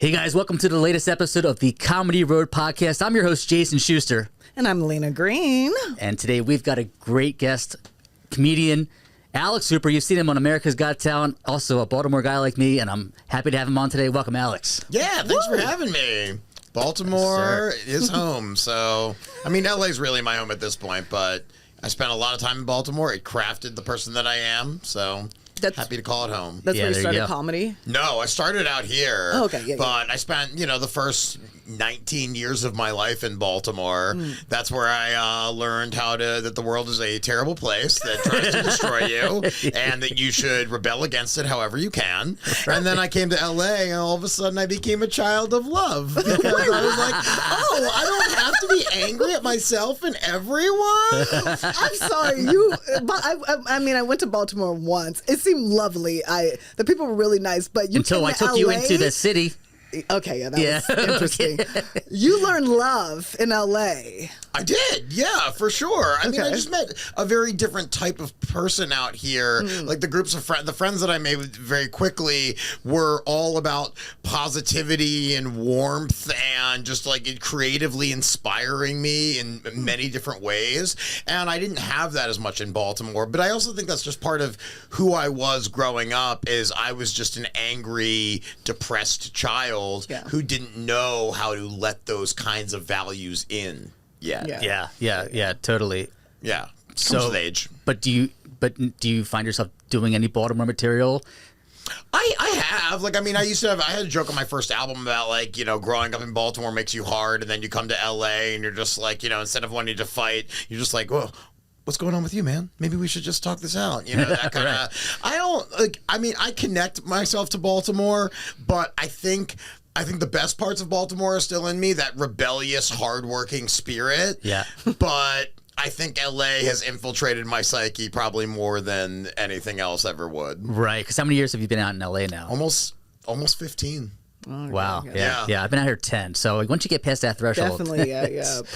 Hey guys, welcome to the latest episode of the Comedy Road Podcast. I'm your host, Jason Schuster. And I'm Lena Green. And today we've got a great guest, comedian Alex Hooper. You've seen him on America's Got Talent, also a Baltimore guy like me, and I'm happy to have him on today. Welcome, Alex. Yeah, thanks for having me. Baltimore is home, so, I mean, LA's really my home at this point, but I spent a lot of time in Baltimore. It crafted the person that I am, so... happy to call it home. That's where you started comedy? No, I started out here. Oh, okay, but I spent, the first 19 years of my life in Baltimore. That's where I learned that the world is a terrible place that tries to destroy you and that you should rebel against it however you can. And then I came to LA and all of a sudden I became a child of love because I was like, oh, I don't have to be angry at myself and everyone. I'm sorry. I went to Baltimore once. It seemed lovely. The people were really nice, but until I took you into the city. Okay, yeah, that was interesting. You learned love in LA. I did, yeah, for sure. I mean, I just met a very different type of person out here. Like the groups of the friends that I made very quickly were all about positivity and warmth and just like creatively inspiring me in many different ways. And I didn't have that as much in Baltimore, but I also think that's just part of who I was growing up. Is I was just an angry, depressed child who didn't know how to let those kinds of values in yet. Yeah, totally. Yeah. So, with age. But do you find yourself doing any Baltimore material? I have. Like, I mean, I had a joke on my first album about, like, growing up in Baltimore makes you hard, and then you come to LA and you're just like, instead of wanting to fight, you're just like, whoa. What's going on with you, man? Maybe we should just talk this out. That kind of. I connect myself to Baltimore, but I think the best parts of Baltimore are still in me. That rebellious, hardworking spirit. Yeah. But I think LA has infiltrated my psyche probably more than anything else ever would. Right. Because how many years have you been out in LA now? Almost 15. Oh, wow. Yeah. I've been out here 10. So like, once you get past that threshold. Definitely,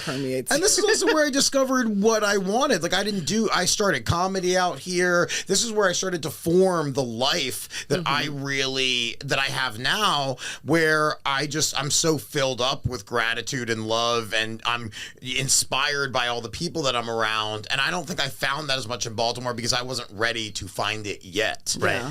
permeates. And this is also where I discovered what I wanted. Like, I started comedy out here. This is where I started to form the life that that I have now, where I'm so filled up with gratitude and love, and I'm inspired by all the people that I'm around. And I don't think I found that as much in Baltimore because I wasn't ready to find it yet. Right.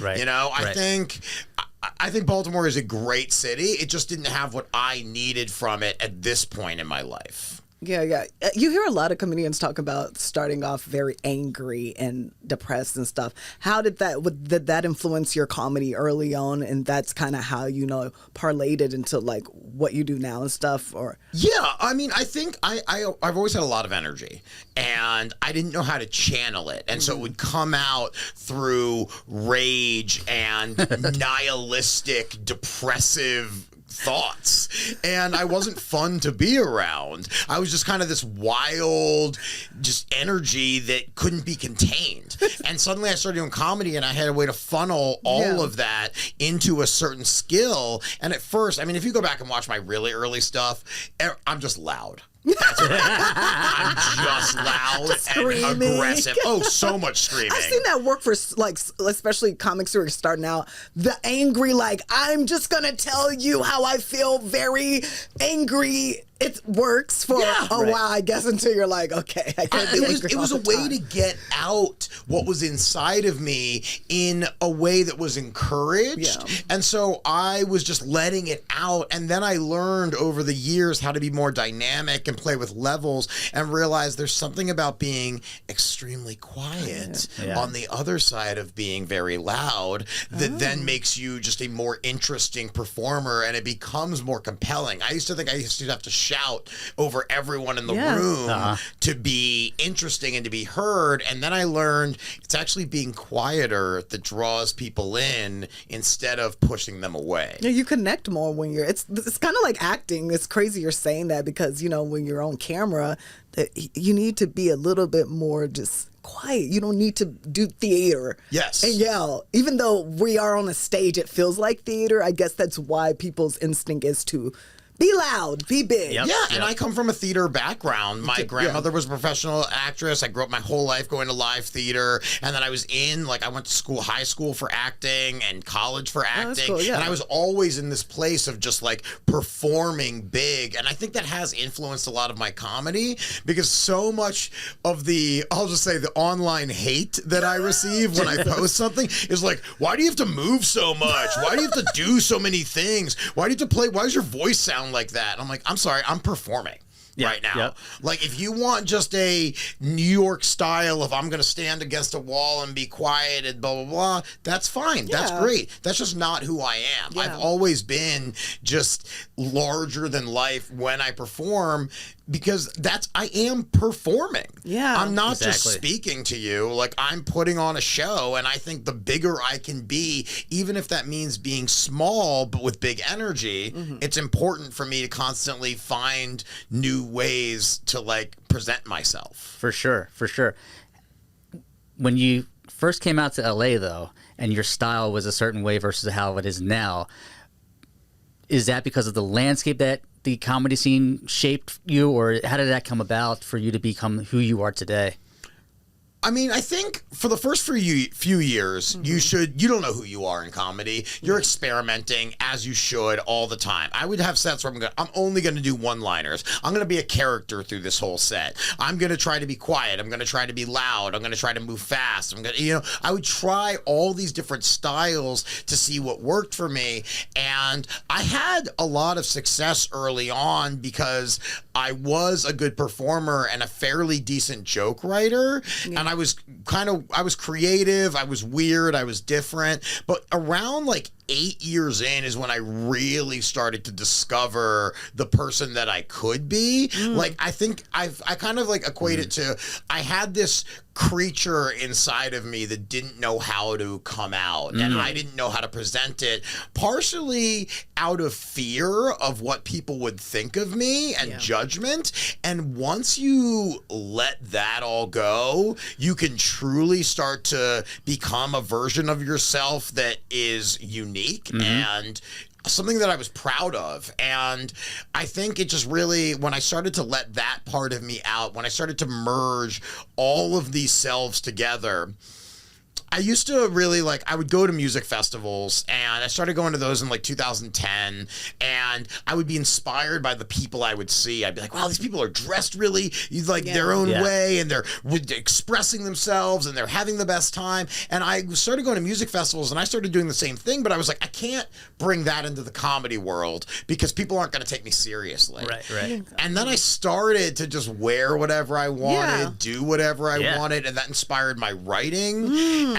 I think Baltimore is a great city. It just didn't have what I needed from it at this point in my life. Yeah. You hear a lot of comedians talk about starting off very angry and depressed and stuff. How did that influence your comedy early on? And that's kind of how, parlayed it into like what you do now and stuff? Or yeah, I mean, I think I've always had a lot of energy and I didn't know how to channel it. And so it would come out through rage and nihilistic, depressive thoughts, and I wasn't fun to be around. I was just kind of this wild, just energy that couldn't be contained. And suddenly I started doing comedy, and I had a way to funnel all of that into a certain skill. And at first, I mean, if you go back and watch my really early stuff, I'm just loud. That's what I'm just loud and aggressive. Oh, so much screaming. I've seen that work for, like, especially comics who are starting out. The angry, like, I'm just going to tell you how I feel, very angry. It works for a while, I guess, until you're like, okay, I can't be angry. It was a way to get out what was inside of me in a way that was encouraged. Yeah. And so I was just letting it out. And then I learned over the years how to be more dynamic and play with levels and realize there's something about being extremely quiet on the other side of being very loud that then makes you just a more interesting performer, and it becomes more compelling. I used to think I used to have to shout over everyone in the room to be interesting and to be heard. And then I learned it's actually being quieter that draws people in instead of pushing them away. Yeah, you connect more when you're, it's kind of like acting. It's crazy you're saying that because, when you're on camera, you need to be a little bit more just quiet. You don't need to do theater. Yes. And yell. Even though we are on a stage, it feels like theater. I guess that's why people's instinct is to Be loud, be big. Yep. Yeah, and I come from a theater background. My grandmother was a professional actress. I grew up my whole life going to live theater, and then I was I went to high school for acting and college for acting, cool, yeah. and I was always in this place of just like performing big, and I think that has influenced a lot of my comedy because so much of I'll just say the online hate that I receive when I post something is like, why do you have to move so much? Why do you have to do so many things? Why do you have to play? Why does your voice sound like that? And I'm like, I'm sorry, I'm performing right now. Yep. Like, if you want just a New York style of I'm going to stand against a wall and be quiet and blah, blah, blah, that's fine. That's great. That's just not who I am. Yeah. I've always been just larger than life when I perform because I am performing. Yeah. I'm not just Exactly. speaking to you. Like, I'm putting on a show, and I think the bigger I can be, even if that means being small but with big energy, it's important for me to constantly find new ways to like present myself. For sure, for sure. When you first came out to LA, though, and your style was a certain way versus how it is now, is that because of the landscape that the comedy scene shaped you, or how did that come about for you to become who you are today? I mean, I think for the first few years, you don't know who you are in comedy. You're experimenting as you should all the time. I would have sets where I'm only going to do one-liners. I'm going to be a character through this whole set. I'm going to try to be quiet. I'm going to try to be loud. I'm going to try to move fast. I would try all these different styles to see what worked for me. And I had a lot of success early on because I was a good performer and a fairly decent joke writer. And I was creative, I was weird, I was different. But around like 8 years in is when I really started to discover the person that I could be. Like, I think I kind of like equate it to, I had this creature inside of me that didn't know how to come out, and I didn't know how to present it, partially out of fear of what people would think of me and judgment. And once you let that all go, you can truly start to become a version of yourself that is unique and something that I was proud of. And I think it just really, when I started to let that part of me out, when I started to merge all of these selves together, I used to really I would go to music festivals, and I started going to those in like 2010, and I would be inspired by the people I would see. I'd be like, wow, these people are dressed really their own way, and they're expressing themselves, and they're having the best time. And I started going to music festivals, and I started doing the same thing, but I was like, I can't bring that into the comedy world because people aren't going to take me seriously. Right. And then I started to just wear whatever I wanted, do whatever I wanted, and that inspired my writing.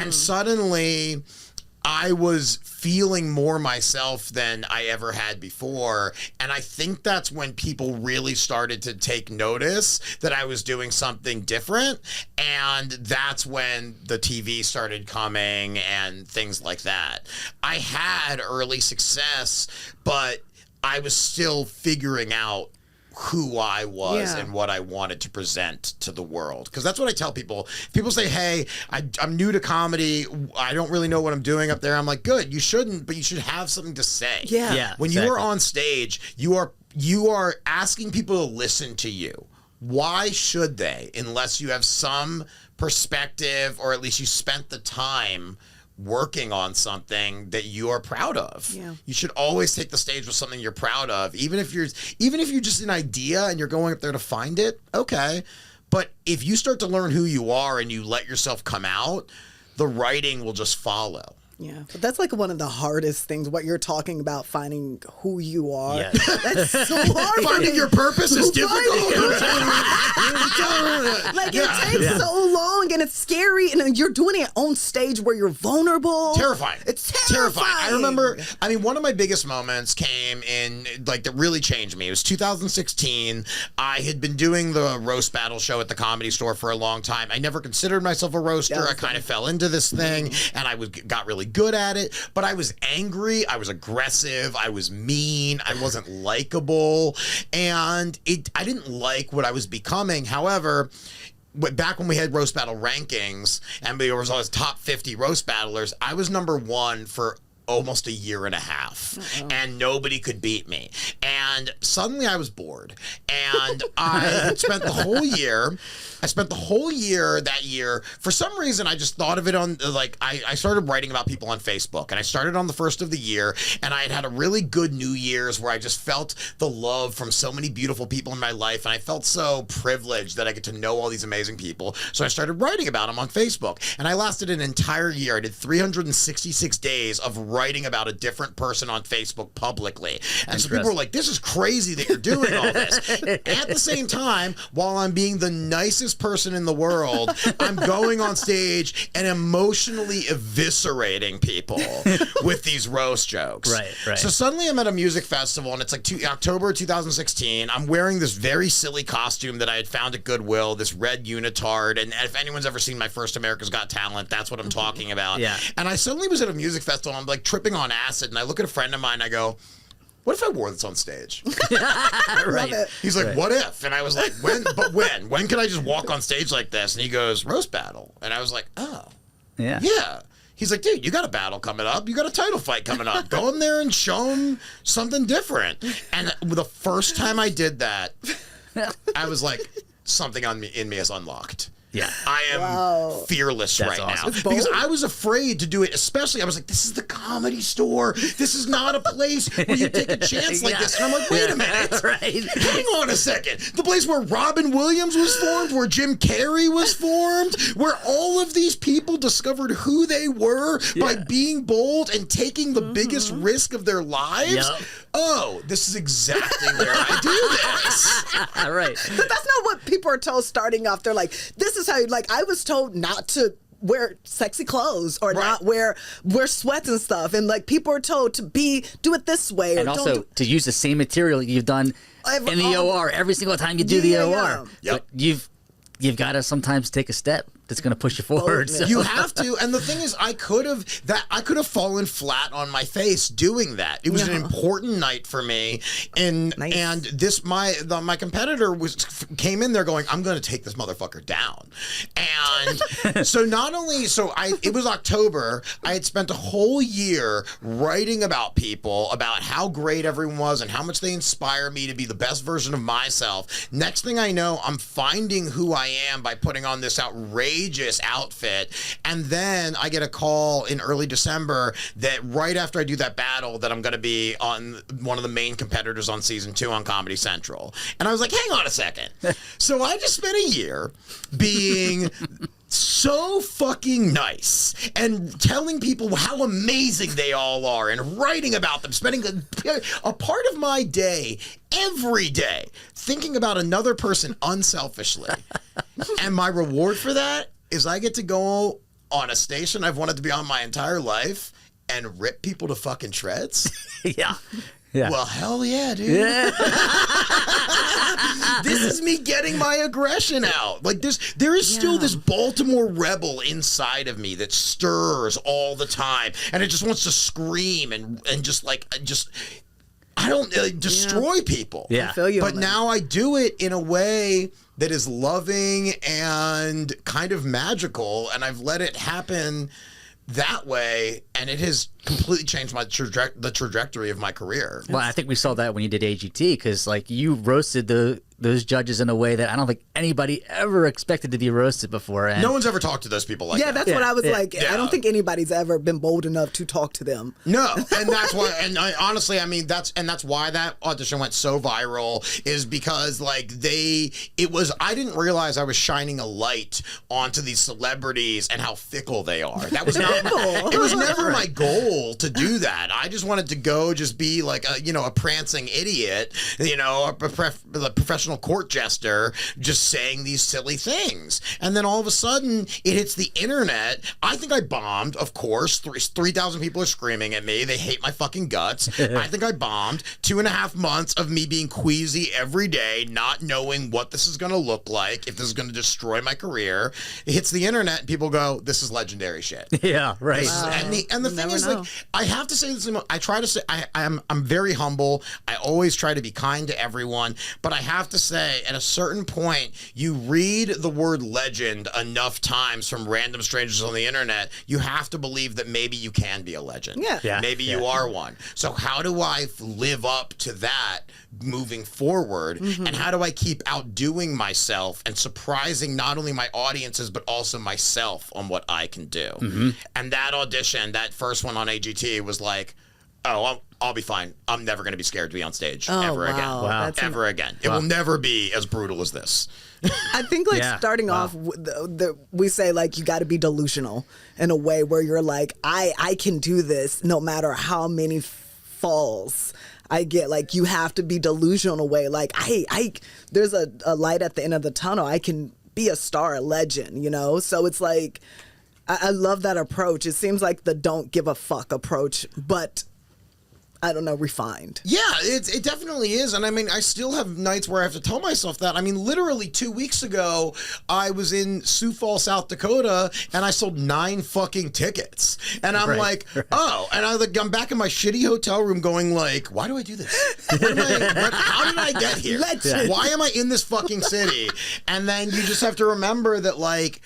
And suddenly, I was feeling more myself than I ever had before. And I think that's when people really started to take notice that I was doing something different. And that's when the TV started coming and things like that. I had early success, but I was still figuring out who I was and what I wanted to present to the world. Because that's what I tell people. If people say, hey, I'm new to comedy, I don't really know what I'm doing up there, I'm like, good, you shouldn't, but you should have something to say. When you are on stage, you are asking people to listen to you. Why should they? Unless you have some perspective, or at least you spent the time working on something that you are proud of. You should always take the stage with something you're proud of, even if you're just an idea and you're going up there to find it. Okay, but if you start to learn who you are and you let yourself come out, the writing will just follow. Yeah, but that's like one of the hardest things, what you're talking about, finding who you are. Yeah. That's so hard. Finding your purpose is difficult. It takes so long, and it's scary, and you're doing it on stage where you're vulnerable. Terrifying. It's terrifying. I remember, one of my biggest moments came in, that really changed me. It was 2016. I had been doing the roast battle show at the Comedy Store for a long time. I never considered myself a roaster. I kind of fell into this thing, and I got really good at it, but I was angry, I was aggressive, I was mean, I wasn't likable, and I didn't like what I was becoming. However, back when we had roast battle rankings and there was always top 50 roast battlers, I was number one for almost a year and a half, and nobody could beat me. And suddenly I was bored. And I spent the whole year. That year. For some reason, I just thought of it on, like, I started writing about people on Facebook. And I started on the first of the year. And I had a really good New Year's where I just felt the love from so many beautiful people in my life. And I felt so privileged that I get to know all these amazing people. So I started writing about them on Facebook. And I lasted an entire year. I did 366 days of writing about a different person on Facebook publicly. And so people were like, this is crazy that you're doing all this. At the same time, while I'm being the nicest person in the world, I'm going on stage and emotionally eviscerating people with these roast jokes. Right. So suddenly I'm at a music festival, and it's like October 2016. I'm wearing this very silly costume that I had found at Goodwill, this red unitard. And if anyone's ever seen my first America's Got Talent, that's what I'm talking about. Yeah. And I suddenly was at a music festival, and I'm like tripping on acid, and I look at a friend of mine, and I go, what if I wore this on stage? Right. He's like, what if? And I was like, when? But when? When can I just walk on stage like this? And he goes, roast battle. And I was like, oh. Yeah. He's like, dude, you got a battle coming up. You got a title fight coming up. Go in there and show him something different. And the first time I did that, I was like, something in me is unlocked. Yeah. I am fearless That's right awesome. now. Because I was afraid to do it, especially, I was like, this is the Comedy Store. This is not a place where you take a chance like this. And I'm like, wait a minute. Right. Hang on a second. The place where Robin Williams was formed, where Jim Carrey was formed, where all of these people discovered who they were by being bold and taking the biggest risk of their lives. Yep. Oh, this is exactly where I do this. Right. But that's not what people are told starting off. They're like, this is how you, like, I was told not to wear sexy clothes or not wear sweats and stuff. And like people are told to do it this way. And or also don't to use the same material you've done in the OR every single time you do the OR. Yep. But you've got to sometimes take a step that's going to push you forward. So. You have to, and the thing is, I could have fallen flat on my face doing that. It was an important night for me, and this my competitor came in there going, I'm going to take this motherfucker down, and so it was October. I had spent a whole year writing about people, about how great everyone was and how much they inspire me to be the best version of myself. Next thing I know, I'm finding who I am by putting on this outrageous outfit, and then I get a call in early December that right after I do that battle that I'm going to be on one of the main competitors on season 2 on Comedy Central. And I was like, hang on a second. So I just spent a year being so fucking nice and telling people how amazing they all are and writing about them, spending a part of my day every day thinking about another person unselfishly. And my reward for that is I get to go on a station I've wanted to be on my entire life and rip people to fucking shreds. Yeah. Yeah. Well, hell yeah, dude. Yeah. This is me getting my aggression out. Like there is still this Baltimore rebel inside of me that stirs all the time, and it just wants to scream and just I don't destroy people. Yeah. I feel you But on that. now I do it in a way that is loving and kind of magical, and I've let it happen that way, and it has completely changed the trajectory of my career. Well, I think we saw that when you did AGT, because like you roasted those judges in a way that I don't think anybody ever expected to be roasted before. And No one's ever talked to those people like that. that's what I was like. Yeah. I don't think anybody's ever been bold enough to talk to them. No, and that's why. And honestly, I mean, that's why that audition went so viral, is because like I didn't realize I was shining a light onto these celebrities and how fickle they are. That was not. It was never my goal to do that. I just wanted to go just be like a prancing idiot, a professional court jester, just saying these silly things. And then all of a sudden, it hits the internet. I think I bombed, of course. 3,000 people are screaming at me. They hate my fucking guts. I think I bombed. 2.5 months of me being queasy every day, not knowing what this is going to look like, if this is going to destroy my career. It hits the internet, and people go, this is legendary shit. Yeah, right. And the thing is, know. like, I have to say this. I try to say I'm very humble. I always try to be kind to everyone, but I have to to say, at a certain point, you read the word legend enough times from random strangers on the internet, you have to believe that maybe you can be a legend. Yeah. Maybe you are one. So how do I live up to that moving forward? And how do I keep outdoing myself and surprising not only my audiences, but also myself on what I can do? And that audition, that first one on AGT was like, oh, I'll be fine. I'm never going to be scared to be on stage ever again. Wow. Ever again. It will never be as brutal as this. I think starting off, we say like you got to be delusional in a way where you're like, I can do this no matter how many falls I get. Like you have to be delusional in a way. Like I there's a light at the end of the tunnel. I can be a star, a legend, you know? So it's like, I love that approach. It seems like the don't give a fuck approach, but I don't know, refined. Yeah, it definitely is. And I mean, I still have nights where I have to tell myself that. I mean, literally 2 weeks ago, I was in Sioux Falls, South Dakota, and I sold 9 fucking tickets. And I'm like, oh, and I'm back in my shitty hotel room going like, why do I do this? How did I get here? Why am I in this fucking city? And then you just have to remember that like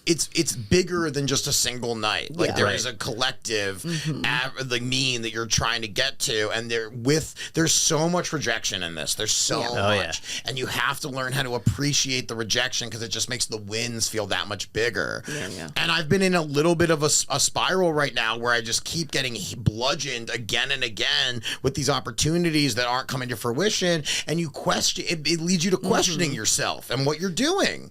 it's bigger than just a single night. Like there is a collective the mean that you're trying to get to, and there's so much rejection in this. There's so much, and you have to learn how to appreciate the rejection because it just makes the wins feel that much bigger. And I've been in a little bit of a spiral right now where I just keep getting bludgeoned again and again with these opportunities that aren't coming to fruition, and you question it leads you to questioning yourself and what you're doing.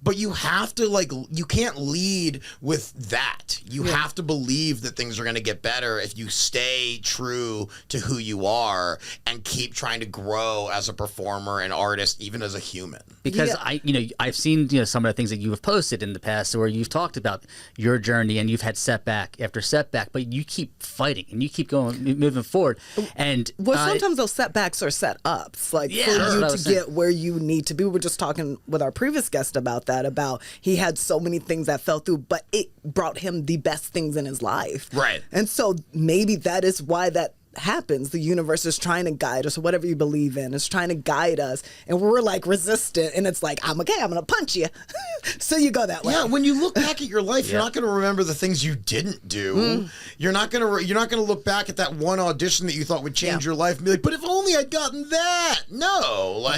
But you have to, you can't lead with that. You have to believe that things are going to get better if you stay true to who you are and keep trying to grow as a performer and artist, even as a human. Because I've seen some of the things that you have posted in the past where you've talked about your journey and you've had setback after setback, but you keep fighting and you keep going, moving forward. And sometimes those setbacks are set ups, for you to get where you need to be. We were just talking with our previous guest about that, about he had so many things that fell through, but it brought him the best things in his life. Right. And so maybe that is why that happens. The universe is trying to guide us, or whatever you believe in, is trying to guide us, and we're like resistant, and it's like, I'm gonna punch you. So you go that way. Yeah, when you look back at your life, you're not gonna remember the things you didn't do. You're not gonna look back at that one audition that you thought would change your life and be like, but if only I'd gotten that. No,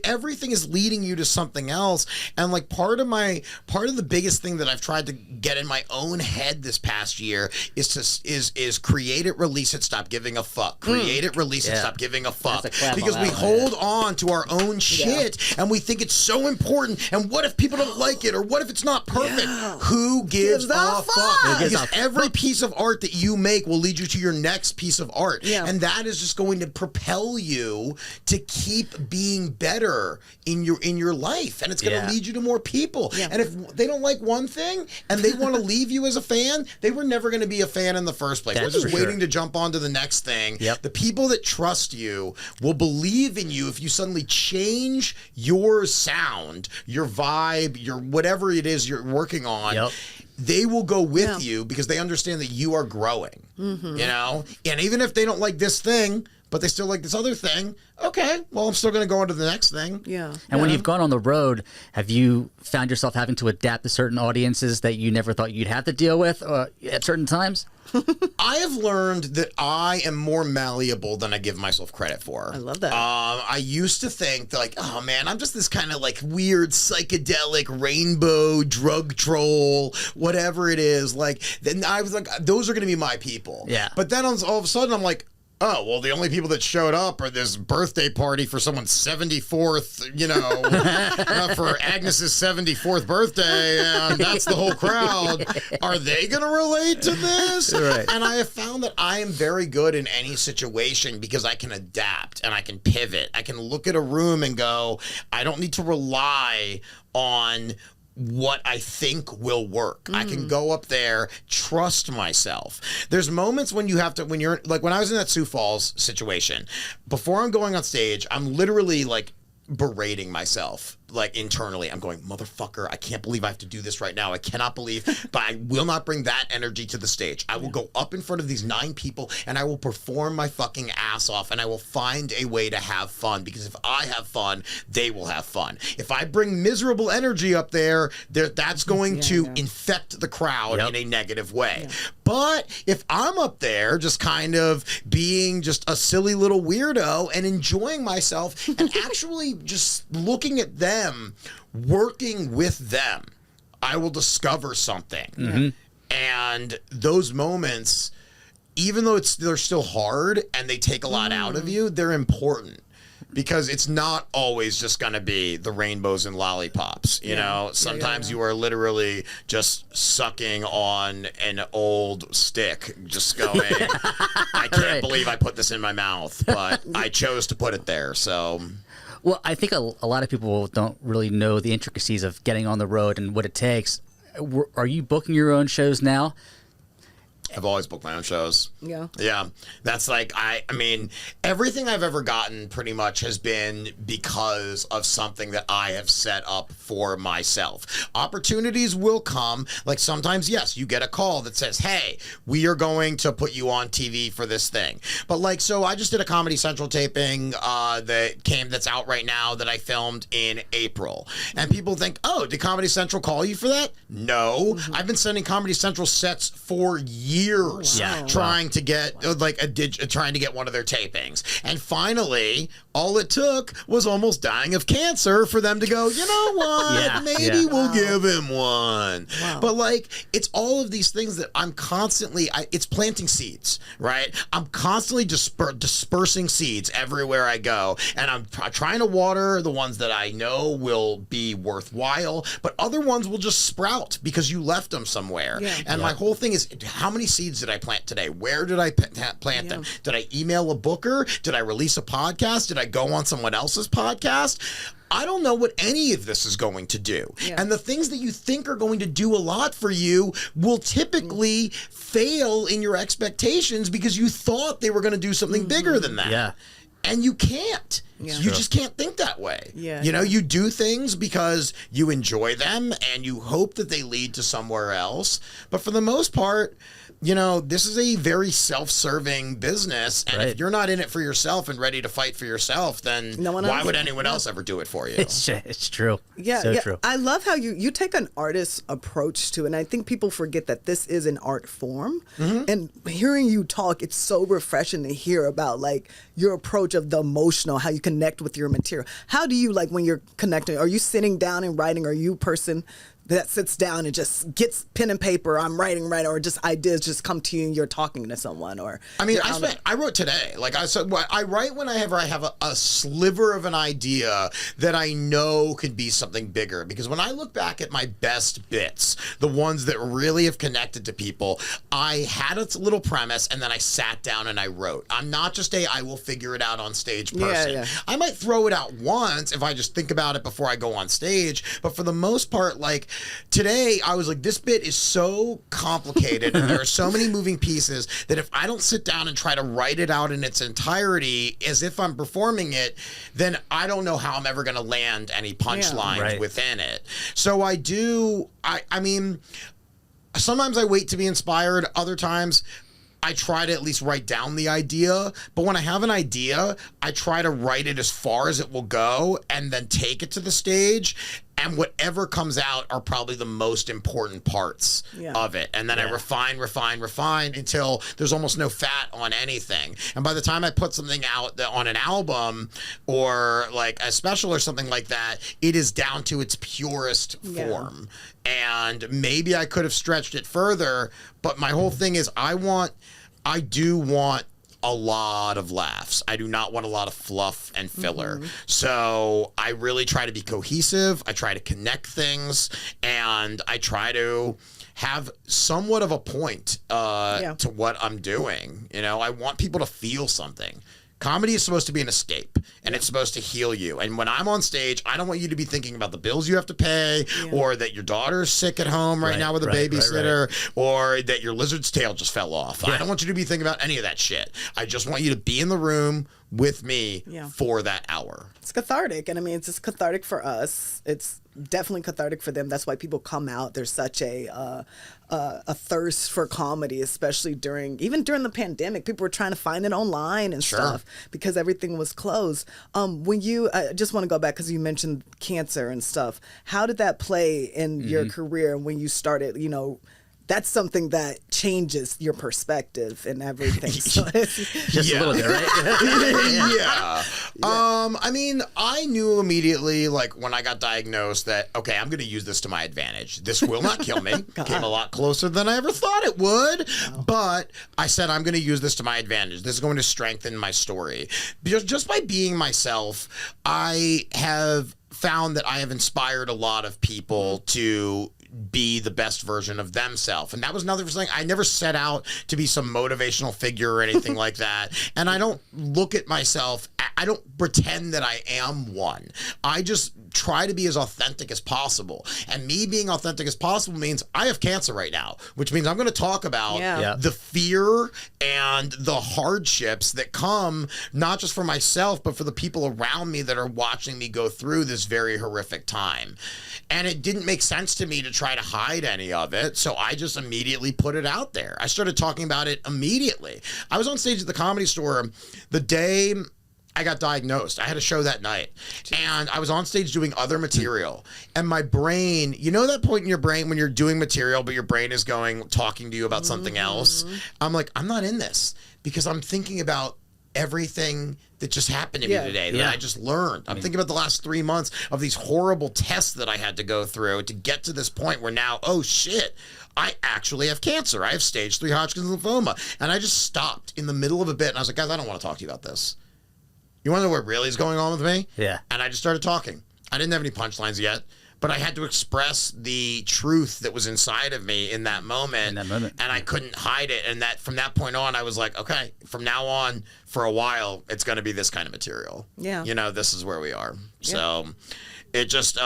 everything is leading you to something else. And like part of the biggest thing that I've tried to get in my own head this past year is create it, release it, stop giving a fuck. Create it, release it, stop giving a fuck. Because we hold on to our own shit and we think it's so important. And what if people don't like it? Or what if it's not perfect? Who gives a fuck? Because every piece of art that you make will lead you to your next piece of art. And that is just going to propel you to keep being better in your life, and it's going to lead you to more people. And if they don't like one thing and they want to leave you as a fan, they were never going to be a fan in the first place. They're just waiting to jump onto the next thing. The people that trust you will believe in you if you suddenly change your sound, your vibe, your whatever it is you're working on. They will go with you because they understand that you are growing, you know? And even if they don't like this thing, but they still like this other thing, okay, well, I'm still going to go on to the next thing. And when you've gone on the road, have you found yourself having to adapt to certain audiences that you never thought you'd have to deal with at certain times? I have learned that I am more malleable than I give myself credit for. I love that. I used to think that, like, oh man, I'm just this kind of like weird psychedelic rainbow drug troll, whatever it is. Like, then I was like, those are going to be my people. But then all of a sudden I'm like, oh, well, the only people that showed up are this birthday party for someone's 74th, for Agnes's 74th birthday, and that's the whole crowd. Are they going to relate to this? And I have found that I am very good in any situation because I can adapt and I can pivot. I can look at a room and go, I don't need to rely on what I think will work. I can go up there, trust myself. There's moments when you have to, when you're, like when I was in that Sioux Falls situation, before I'm going on stage, I'm literally like berating myself like internally, I'm going, motherfucker, I can't believe I have to do this right now. I cannot believe, but I will not bring that energy to the stage. I will go up in front of these 9 people and I will perform my fucking ass off, and I will find a way to have fun, because if I have fun, they will have fun. If I bring miserable energy up there, that's going to infect the crowd in a negative way. But if I'm up there just kind of being just a silly little weirdo and enjoying myself and actually just looking at them, working with them, I will discover something. And those moments, even though they're still hard and they take a lot out of you, they're important. Because it's not always just going to be the rainbows and lollipops, you know? Sometimes you are literally just sucking on an old stick, just going, I can't believe I put this in my mouth, but I chose to put it there, so... Well, I think a lot of people don't really know the intricacies of getting on the road and what it takes. Are you booking your own shows now? I've always booked my own shows. Yeah. Yeah. That's like, I mean, everything I've ever gotten pretty much has been because of something that I have set up for myself. Opportunities will come. Like sometimes, yes, you get a call that says, hey, we are going to put you on TV for this thing. But like, so I just did a Comedy Central taping that's out right now that I filmed in April. And people think, oh, did Comedy Central call you for that? No. I've been sending Comedy Central sets for years trying to get trying to get one of their tapings, and finally all it took was almost dying of cancer for them to go, you know what, maybe we'll give him one. But like, it's all of these things that I'm constantly it's planting seeds, right? I'm constantly dispersing seeds everywhere I go, and I'm trying to water the ones that I know will be worthwhile, but other ones will just sprout because you left them somewhere. And my whole thing is, how many seeds did I plant today? Where did I plant them? Did I email a booker? Did I release a podcast? Did I go on someone else's podcast? I don't know what any of this is going to do. And the things that you think are going to do a lot for you will typically fail in your expectations because you thought they were going to do something bigger than that. And you can't. You just can't think that way. You know, you do things because you enjoy them and you hope that they lead to somewhere else. But for the most part, you know, this is a very self-serving business, and if you're not in it for yourself and ready to fight for yourself, then why would anyone else ever do it for you? It's true. True. I love how you take an artist approach to it, and I think people forget that this is an art form. And hearing you talk, it's so refreshing to hear about like your approach of the emotional, how you connect with your material. How do you, like, when you're connecting, are you sitting down and writing? Are you a person that sits down and just gets pen and paper, I'm writing, or just ideas just come to you and you're talking to someone? Or I mean, I wrote today. Like I said, I write whenever I have a sliver of an idea that I know could be something bigger. Because when I look back at my best bits, the ones that really have connected to people, I had a little premise and then I sat down and I wrote. I'm not just I will figure it out on stage person. I might throw it out once if I just think about it before I go on stage. But for the most part, like, today, I was like, this bit is so complicated and there are so many moving pieces that if I don't sit down and try to write it out in its entirety as if I'm performing it, then I don't know how I'm ever going to land any punchlines within it. So I mean, sometimes I wait to be inspired. Other times, I try to at least write down the idea, but when I have an idea, I try to write it as far as it will go and then take it to the stage, and whatever comes out are probably the most important parts of it. And then I refine until there's almost no fat on anything. And by the time I put something out on an album or like a special or something like that, it is down to its purest form. And maybe I could have stretched it further, but my whole thing is I do want a lot of laughs. I do not want a lot of fluff and filler. So I really try to be cohesive. I try to connect things, and I try to have somewhat of a point to what I'm doing. You know, I want people to feel something. Comedy is supposed to be an escape, and it's supposed to heal you. And when I'm on stage, I don't want you to be thinking about the bills you have to pay, or that your daughter's sick at home right now with a babysitter, or that your lizard's tail just fell off. I don't want you to be thinking about any of that shit. I just want you to be in the room with me for that hour. It's cathartic. And I mean, it's just cathartic for us. It's definitely cathartic for them. That's why people come out. There's such a thirst for comedy, especially even during the pandemic. People were trying to find it online and stuff because everything was closed. When you, I just want to go back because you mentioned cancer and stuff. How did that play in your career when you started, that's something that changes your perspective and everything. So just a little bit, right? I mean, I knew immediately, like, when I got diagnosed that, okay, I'm going to use this to my advantage. This will not kill me. Came a lot closer than I ever thought it would. But I said, I'm going to use this to my advantage. This is going to strengthen my story. Because just by being myself, I have found that I have inspired a lot of people to be the best version of themselves. And that was another thing. I never set out to be some motivational figure or anything like that. And I don't look at myself, I don't pretend that I am one. I just try to be as authentic as possible. And me being authentic as possible means I have cancer right now, which means I'm going to talk about the fear and the hardships that come, not just for myself, but for the people around me that are watching me go through this very horrific time. And it didn't make sense to me to try to hide any of it, so I just immediately put it out there. I started talking about it immediately. I was on stage at the Comedy Store the day I got diagnosed. I had a show that night, and I was on stage doing other material, and my brain, you know that point in your brain when you're doing material, but your brain is talking to you about something else? I'm like, I'm not in this, because I'm thinking about everything that just happened to me today that I just learned. I'm thinking about the last 3 months of these horrible tests that I had to go through to get to this point where now, oh shit, I actually have cancer. I have stage 3 Hodgkin's lymphoma. And I just stopped in the middle of a bit and I was like, guys, I don't want to talk to you about this. You want to know what really is going on with me? Yeah. And I just started talking. I didn't have any punchlines yet, but I had to express the truth that was inside of me in that moment. And I couldn't hide it. And that from that point on, I was like, okay, from now on, for a while, it's going to be this kind of material. Yeah. This is where we are. Yeah. So it just,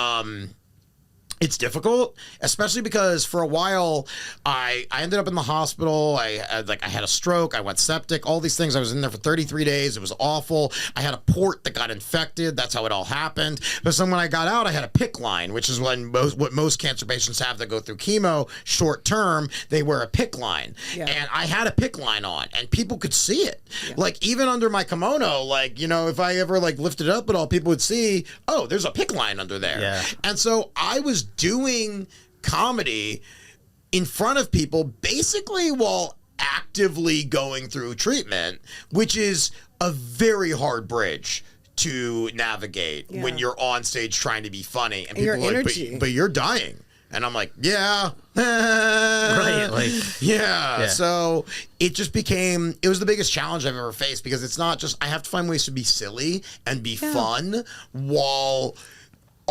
it's difficult, especially because for a while I ended up in the hospital. I had a stroke. I went septic. All these things. I was in there for 33 days. It was awful. I had a port that got infected. That's how it all happened. But then when I got out, I had a PICC line, which is what most cancer patients have that go through chemo short term. They wear a PICC line, and I had a PICC line on, and people could see it. Like even under my kimono, if I ever lifted it up at all, people would see, oh, there's a PICC line under there. Yeah. And so I was doing comedy in front of people basically while actively going through treatment, which is a very hard bridge to navigate when you're on stage trying to be funny and people are like, but you're dying. And I'm like, yeah. Right. Yeah. So it just it was the biggest challenge I've ever faced, because it's not just, I have to find ways to be silly and be fun while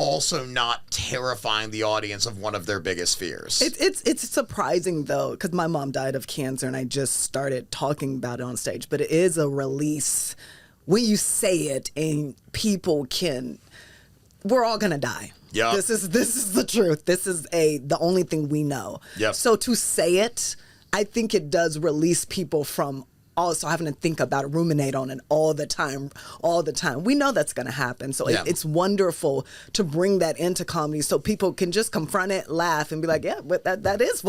also not terrifying the audience of one of their biggest fears. It's surprising though, because my mom died of cancer and I just started talking about it on stage, but it is a release when you say it and people we're all gonna die. Yeah. This is the truth. This is the only thing we know. Yep. So to say it, I think it does release people from also having to think about it, ruminate on it all the time. We know that's going to happen. So it's wonderful to bring that into comedy so people can just confront it, laugh, and be like, yeah, but that is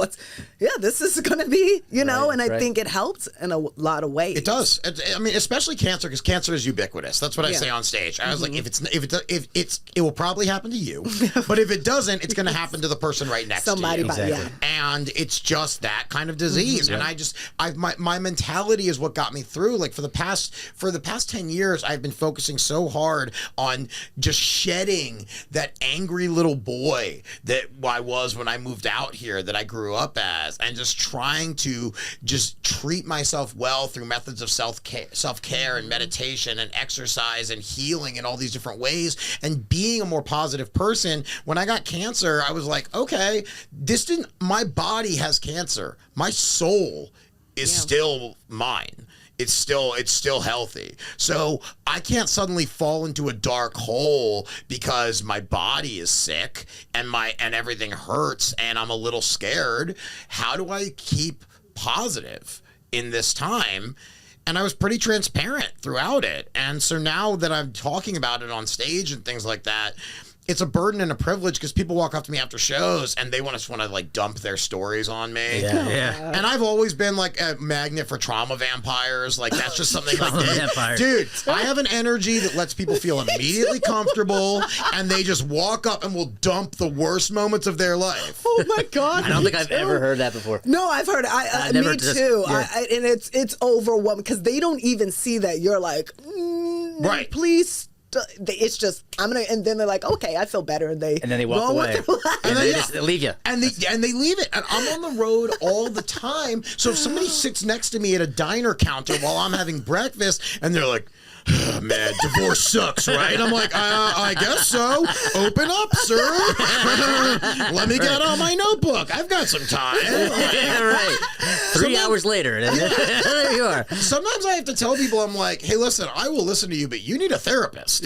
this is going to be, and I think it helps in a lot of ways. It does. I mean, especially cancer, because cancer is ubiquitous. That's what I say on stage. I was like, it will probably happen to you, but if it doesn't, it's going to happen to the person right next to you. Exactly. And it's just that kind of disease. And my mentality is what got me through. Like for the past 10 years, I've been focusing so hard on just shedding that angry little boy that I was when I moved out here, that I grew up as, and just trying to just treat myself well through methods of self-care and meditation and exercise and healing in all these different ways, and being a more positive person. When I got cancer, I was like, okay, my body has cancer. My soul is still mine. it's still healthy. So I can't suddenly fall into a dark hole because my body is sick and everything hurts and I'm a little scared. How do I keep positive in this time? And I was pretty transparent throughout it. And so now that I'm talking about it on stage and things like that, it's a burden and a privilege because people walk up to me after shows and they want to like dump their stories on me. Yeah. And I've always been like a magnet for trauma vampires. Like that's just something like, dude, I have an energy that lets people feel immediately comfortable and they just walk up and will dump the worst moments of their life. Oh my God. I don't think I've ever heard that before. No, I've heard it. Me too. Yeah. And it's overwhelming because they don't even see that you're like, right. Please. It's just and then they're like, okay, I feel better, and then they walk away, and they just leave you, and they leave it. And I'm on the road all the time, so if somebody sits next to me at a diner counter while I'm having breakfast, and they're like, oh, man, divorce sucks, right? I'm like, I guess so. Open up, sir. Let me get on my notebook. I've got some time. Yeah, right. 3 hours later, there you are. Sometimes I have to tell people, I'm like, hey, listen, I will listen to you, but you need a therapist.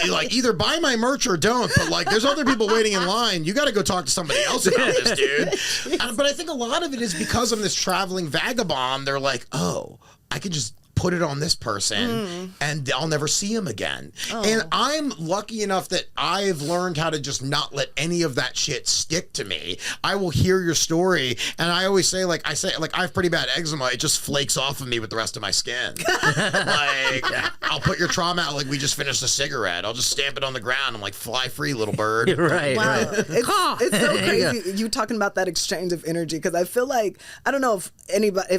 Like, either buy my merch or don't, but like, there's other people waiting in line. You got to go talk to somebody else about this, dude. But I think a lot of it is because I'm this traveling vagabond. They're like, oh, I can just put it on this person and I'll never see him again. And I'm lucky enough that I've learned how to just not let any of that shit stick to me. I will hear your story and I always say, like, I have pretty bad eczema. It just flakes off of me with the rest of my skin. Like, I'll put your trauma out like we just finished a cigarette. I'll just stamp it on the ground. I'm like, fly free, little bird. Right, wow. right. It's so crazy you talking about that exchange of energy because I feel like, I don't know if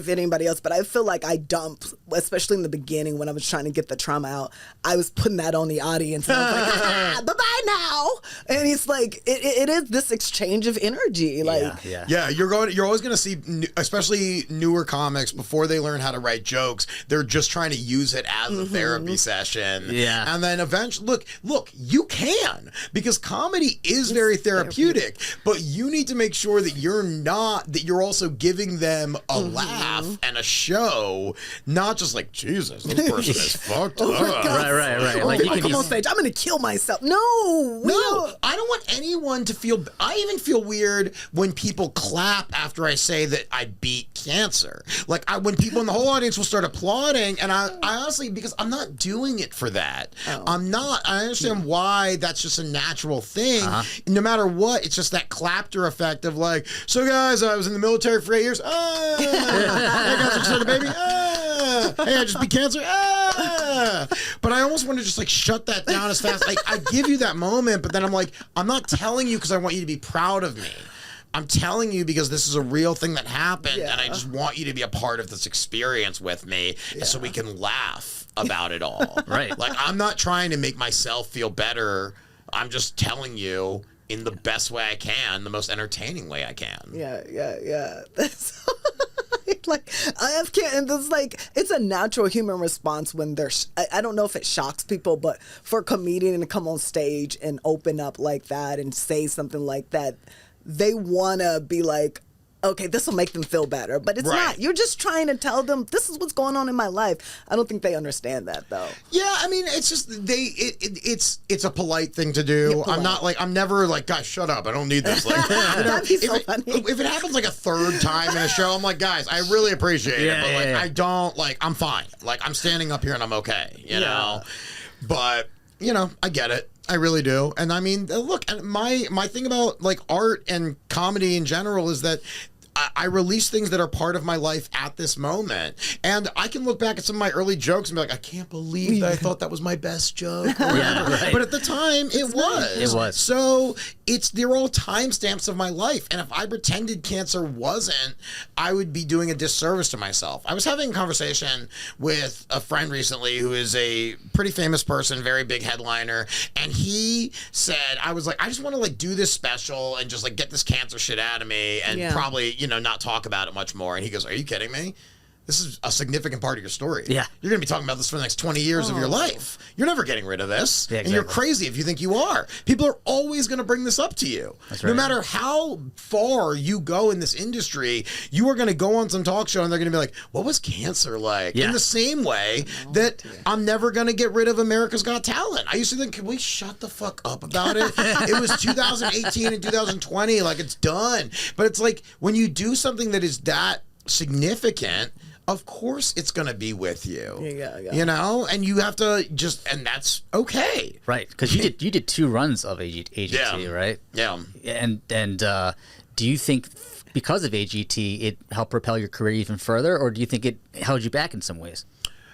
anybody else, but I feel like I dump, especially in the beginning when I was trying to get the trauma out, I was putting that on the audience. And I was like, bye-bye now. And it's like, it is this exchange of energy. Like, yeah, you're always going to see, especially newer comics, before they learn how to write jokes, they're just trying to use it as a therapy session. Yeah. And then eventually, look, you can, because comedy is very therapeutic, but you need to make sure that you're also giving them a laugh and a show, not just like, Jesus, this person is fucked up. Right. Like, you come on stage, I'm going to kill myself. No, I don't want anyone to feel. I even feel weird when people clap after I say that I beat cancer. Like when people in the whole audience will start applauding, and I honestly, because I'm not doing it for that. I'm not. I understand why that's just a natural thing. No matter what, it's just that clapter effect of like, so guys, I was in the military for 8 years. Hey guys, excited, baby. Hey, I just beat cancer. But I almost want to just like shut that down as fast. Like I give you that moment, but then I'm like, I'm not telling you because I want you to be proud of me. I'm telling you because this is a real thing that happened, and I just want you to be a part of this experience with me, so we can laugh about it all. Right. Like I'm not trying to make myself feel better. I'm just telling you in the best way I can, the most entertaining way I can. Yeah. Like and this like it's a natural human response when there's I don't know if it shocks people, but for a comedian to come on stage and open up like that and say something like that, they want to be like, okay, this will make them feel better, but it's not. You're just trying to tell them this is what's going on in my life. I don't think they understand that though. Yeah, I mean, it's just it's a polite thing to do. I'm never like, guys, shut up. I don't need this. Like, That'd be so funny. If it happens like a third time in a show, I'm like, guys, I really appreciate it, but like, I don't like. I'm fine. Like, I'm standing up here and I'm okay. You know, but I get it. I really do. And I mean, look, and my thing about like art and comedy in general is that I release things that are part of my life at this moment. And I can look back at some of my early jokes and be like, I can't believe that I thought that was my best joke. Or whatever. But at the time, it was. It was. So they're all timestamps of my life. And if I pretended cancer wasn't, I would be doing a disservice to myself. I was having a conversation with a friend recently who is a pretty famous person, very big headliner. And he said, I was like, I just want to like do this special and just like get this cancer shit out of me and probably, not talk about it much more. And he goes, are you kidding me? this is a significant part of your story. Yeah. You're going to be talking about this for the next 20 years of your life. You're never getting rid of this. Yeah, And you're exactly. crazy if you think you are. People are always going to bring this up to you. That's No right. matter how far you go in this industry, you are going to go on some talk show and they're going to be like, what was cancer like? Yeah. In the same way that I'm never going to get rid of America's Got Talent. I used to think, can we shut the fuck up about it? It was 2018 and 2020. Like, it's done. But it's like, when you do something that is that significant, of course it's going to be with you. Yeah. You know, and you have to just, and that's okay. Right, because you did 2 runs of AGT, Yeah. right? Yeah. And do you think because of AGT it helped propel your career even further, or do you think it held you back in some ways?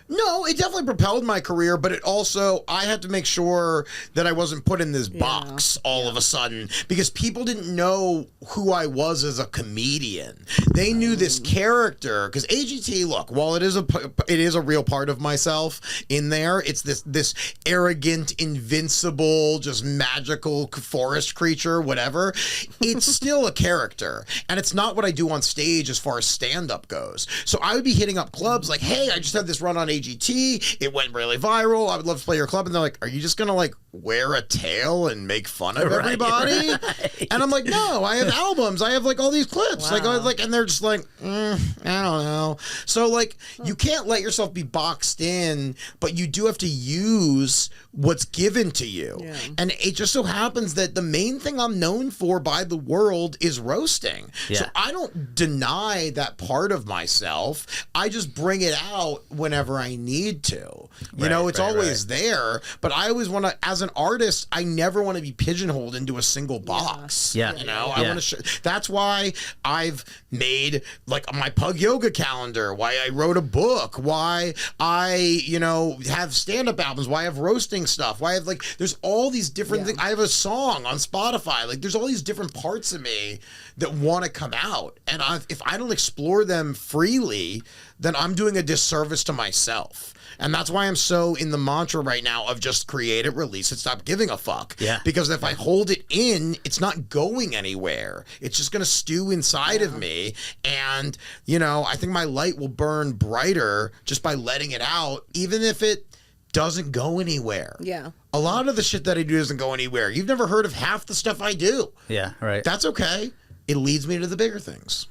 No, it definitely propelled my career, but it also, I had to make sure that I wasn't put in this box all of a sudden, because people didn't know who I was as a comedian. They knew this character, because AGT, look, while it is a real part of myself in there, it's this arrogant, invincible, just magical forest creature, whatever. It's still a character, and it's not what I do on stage as far as stand-up goes. So I would be hitting up clubs like, hey, I just had this run on AGT. It went really viral. I would love to play your club. And they're like, are you just going to like wear a tail and make fun of everybody? Right. And I'm like, no, I have albums. I have like all these clips. And they're just like, I don't know. So like, you can't let yourself be boxed in, but you do have to use what's given to you. Yeah. And it just so happens that the main thing I'm known for by the world is roasting. Yeah. So I don't deny that part of myself. I just bring it out whenever I need to. You know, it's always there, but I always want to, as an artist, I never want to be pigeonholed into a single box. Yeah. You know, I want to that's why I've made like my Pug Yoga calendar, why I wrote a book, why I, you know, have stand-up albums, why I have roasting stuff, why I have like, there's all these different things. I have a song on Spotify. Like, there's all these different parts of me that want to come out. And if I don't explore them freely, then I'm doing a disservice to myself. And that's why I'm so in the mantra right now of just create it, release it, stop giving a fuck. Yeah. Because if I hold it in, it's not going anywhere. It's just going to stew inside of me. And, you know, I think my light will burn brighter just by letting it out, even if it doesn't go anywhere. Yeah. A lot of the shit that I do doesn't go anywhere. You've never heard of half the stuff I do. Yeah, right. That's okay. It leads me to the bigger things.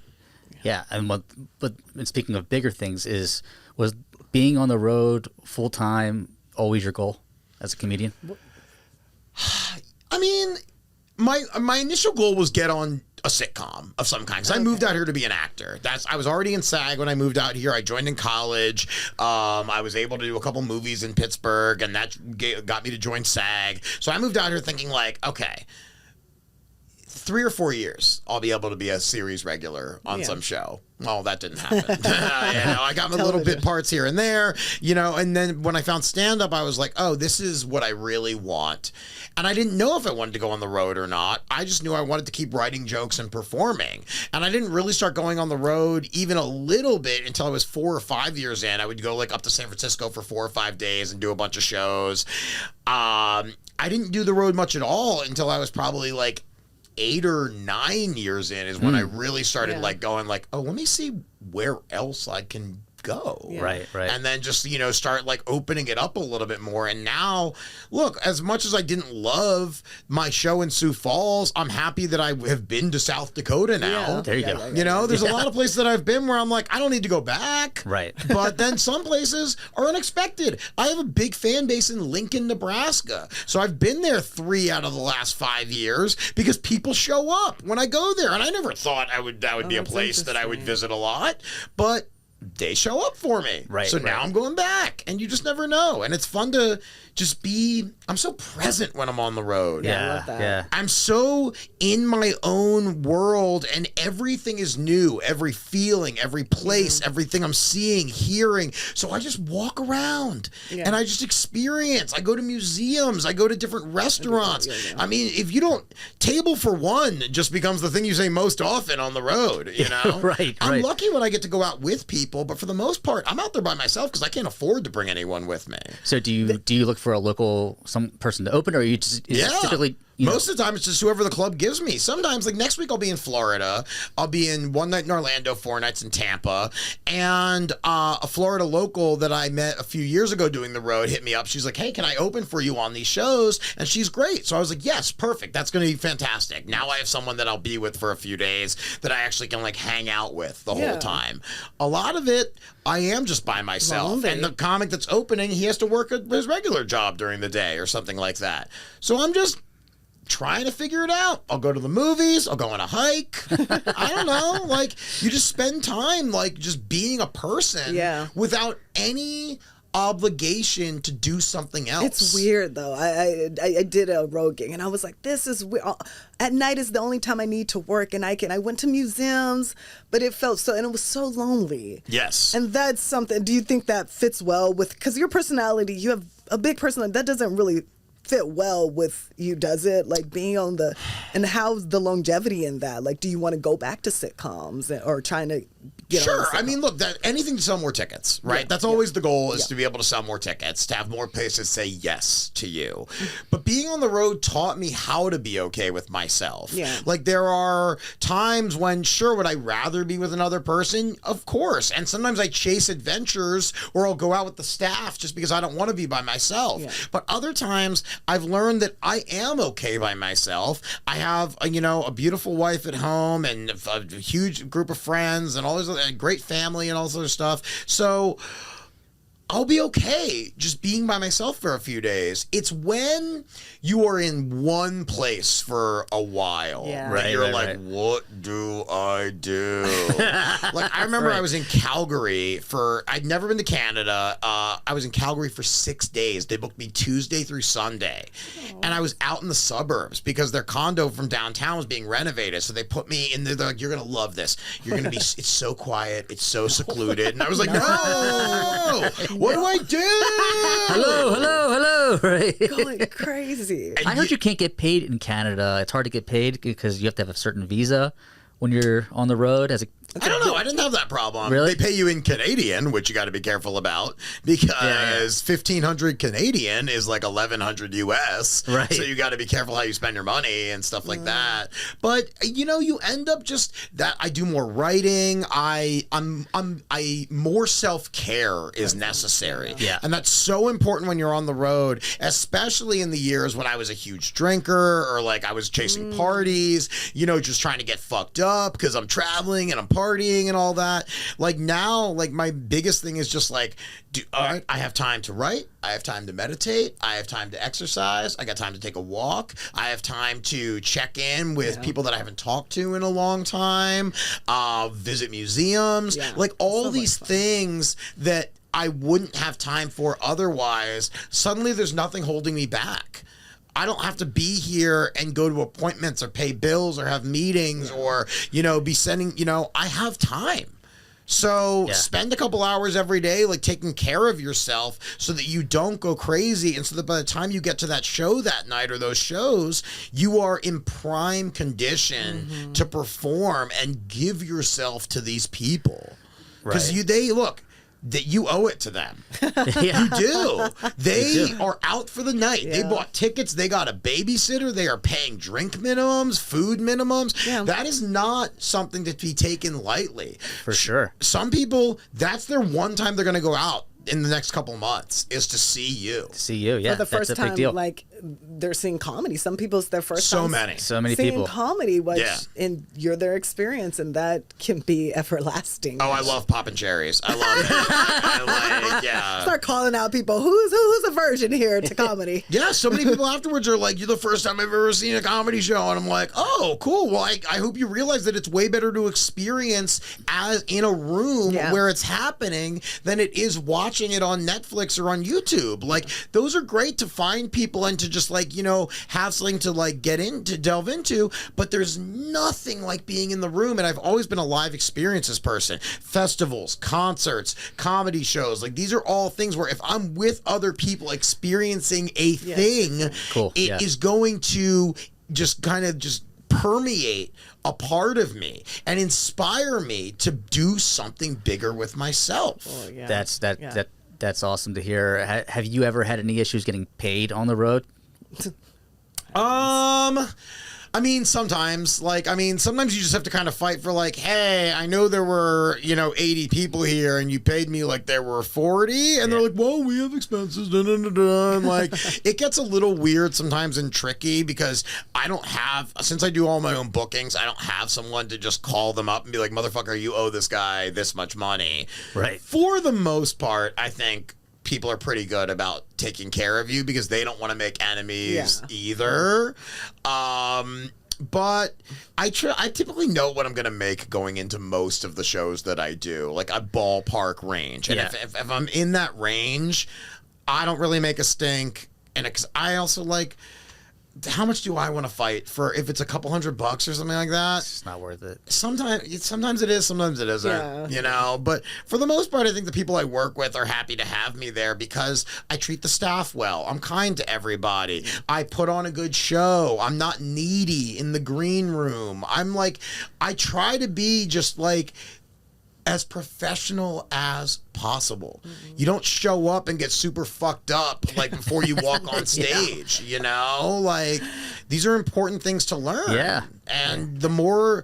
Yeah, and and speaking of bigger things, was being on the road full time always your goal as a comedian? I mean, my initial goal was get on a sitcom of some kind. 'Cause I moved out here to be an actor. I was already in SAG when I moved out here. I joined in college. I was able to do a couple movies in Pittsburgh, and that got me to join SAG. So I moved out here thinking like, okay, 3 or 4 years, I'll be able to be a series regular on some show. Well, that didn't happen. You know, I got my little bit parts here and there, you know, and then when I found stand-up, I was like, oh, this is what I really want. And I didn't know if I wanted to go on the road or not. I just knew I wanted to keep writing jokes and performing. And I didn't really start going on the road even a little bit until I was 4 or 5 years in. I would go like up to San Francisco for 4 or 5 days and do a bunch of shows. I didn't do the road much at all until I was probably like 8 or 9 years in is when I really started like going like, oh, let me see where else I can go. Right. And then just, you know, start like opening it up a little bit more. And now, look, as much as I didn't love my show in Sioux Falls, I'm happy that I have been to South Dakota now. There you go. You know, there's a lot of places that I've been where I'm like, I don't need to go back. Right. But then some places are unexpected. I have a big fan base in Lincoln, Nebraska. So I've been there 3 out of the last 5 years because people show up when I go there. And I never thought that would be a place that I would visit a lot. But they show up for me. Right. So now I'm going back, and you just never know. And it's fun to just I'm so present when I'm on the road. I love that. Yeah. I'm so in my own world, and everything is new. Every feeling, every place, everything I'm seeing, hearing. So I just walk around and I just experience. I go to museums. I go to different restaurants. I mean, if you don't, table for one just becomes the thing you say most often on the road, you know? Right. I'm lucky when I get to go out with people, but for the most part, I'm out there by myself because I can't afford to bring anyone with me. So do you look for a local some person to open, or are you just Yeah. typically Most of the time, it's just whoever the club gives me. Sometimes, like next week, I'll be in Florida. I'll be in one night in Orlando, 4 nights in Tampa. And a Florida local that I met a few years ago doing the road hit me up. She's like, hey, can I open for you on these shows? And she's great. So I was like, yes, perfect. That's going to be fantastic. Now I have someone that I'll be with for a few days that I actually can like hang out with the whole time. A lot of it, I am just by myself. And the comic that's opening, he has to work his regular job during the day or something like that. So I'm just trying to figure it out. I'll go to the movies. I'll go on a hike. I don't know. Like, you just spend time, like, just being a person without any obligation to do something else. It's weird, though. I did a road gig, and I was like, this is weird. At night is the only time I need to work, and I went to museums, but it felt so, and it was so lonely. Yes. And that's something, do you think that fits well with, because your personality, you have a big personality, that doesn't really fit well with you, does it? Like being on the, and how's the longevity in that? Like, do you want to go back to sitcoms or trying to get on? Sure. I mean, look, anything to sell more tickets, right? Yeah, That's always the goal, is to be able to sell more tickets, to have more places say yes to you. But being on the road taught me how to be okay with myself. Yeah. Like, there are times when, sure, would I rather be with another person? Of course. And sometimes I chase adventures, or I'll go out with the staff just because I don't want to be by myself. Yeah. But other times, I've learned that I am okay by myself. I have, a beautiful wife at home and a huge group of friends and all this other, a great family and all this other stuff. So I'll be okay just being by myself for a few days. It's when you are in one place for a while that you're like, what do I do? Like, I remember I was in Calgary I'd never been to Canada. I was in Calgary for 6 days. They booked me Tuesday through Sunday. And I was out in the suburbs because their condo from downtown was being renovated. So they put me in there. They're like, you're going to love this. You're going to be, it's so quiet. It's so secluded. And I was like, no. What do I do? Hello. Right. Going crazy. I heard you can't get paid in Canada. It's hard to get paid because you have to have a certain visa when you're on the road as a I don't know. I didn't have that problem. Really? They pay you in Canadian, which you got to be careful about because 1,500 Canadian is like 1,100 US. Right. So you got to be careful how you spend your money and stuff like that. But you end up just that. I do more writing. More self-care is necessary. Yeah. And that's so important when you're on the road, especially in the years when I was a huge drinker or like I was chasing parties, just trying to get fucked up because I'm traveling and I'm partying and all that. Like now, like my biggest thing is just like, all right, I have time to write. I have time to meditate. I have time to exercise. I got time to take a walk. I have time to check in with people that I haven't talked to in a long time. Visit museums. Yeah. Like all these things that I wouldn't have time for otherwise. Suddenly there's nothing holding me back. I don't have to be here and go to appointments or pay bills or have meetings or, be sending, I have time. So spend a couple hours every day, like taking care of yourself so that you don't go crazy. And so that by the time you get to that show that night or those shows, you are in prime condition to perform and give yourself to these people. Because that you owe it to them. You do. They are out for the night. They bought tickets. They got a babysitter. They are paying drink minimums, food minimums. Yeah. That is not something to be taken lightly. For sure. Some people, that's their one time they're going to go out in the next couple months is to see you. For the first time, like they're seeing comedy. Some people, it's their first time. So many seeing people. comedy, which and you're their experience, and that can be everlasting. Oh, I love popping cherries. I love it. Start calling out people. Who's a virgin here to comedy? So many people afterwards are like, "You're the first time I've ever seen a comedy show," and I'm like, "Oh, cool. Well, I hope you realize that it's way better to experience as in a room where it's happening than it is watching it on Netflix or on YouTube. Like those are great to find people and to just like, have something to like delve into, but there's nothing like being in the room. And I've always been a live experiences person. Festivals, concerts, comedy shows, like these are all things where if I'm with other people experiencing a thing, it is going to just kind of just permeate a part of me and inspire me to do something bigger with myself. That's awesome to hear. Have you ever had any issues getting paid on the road? I mean, sometimes you just have to kind of fight for like, hey, I know there were, 80 people here and you paid me like there were 40. And they're like, well, we have expenses. And like, it gets a little weird sometimes and tricky because since I do all my own bookings, I don't have someone to just call them up and be like, motherfucker, you owe this guy this much money. Right. For the most part, I think people are pretty good about taking care of you because they don't want to make enemies either. But I typically know what I'm going to make going into most of the shows that I do, like a ballpark range. And if I'm in that range, I don't really make a stink. And I also like, how much do I want to fight for if it's a couple $100 or something like that? It's not worth it. Sometimes it is, sometimes it isn't, But for the most part, I think the people I work with are happy to have me there because I treat the staff well. I'm kind to everybody. I put on a good show. I'm not needy in the green room. I try to be just like as professional as possible. Mm-hmm. You don't show up and get super fucked up like before you walk on stage, Like these are important things to learn. Yeah. And the more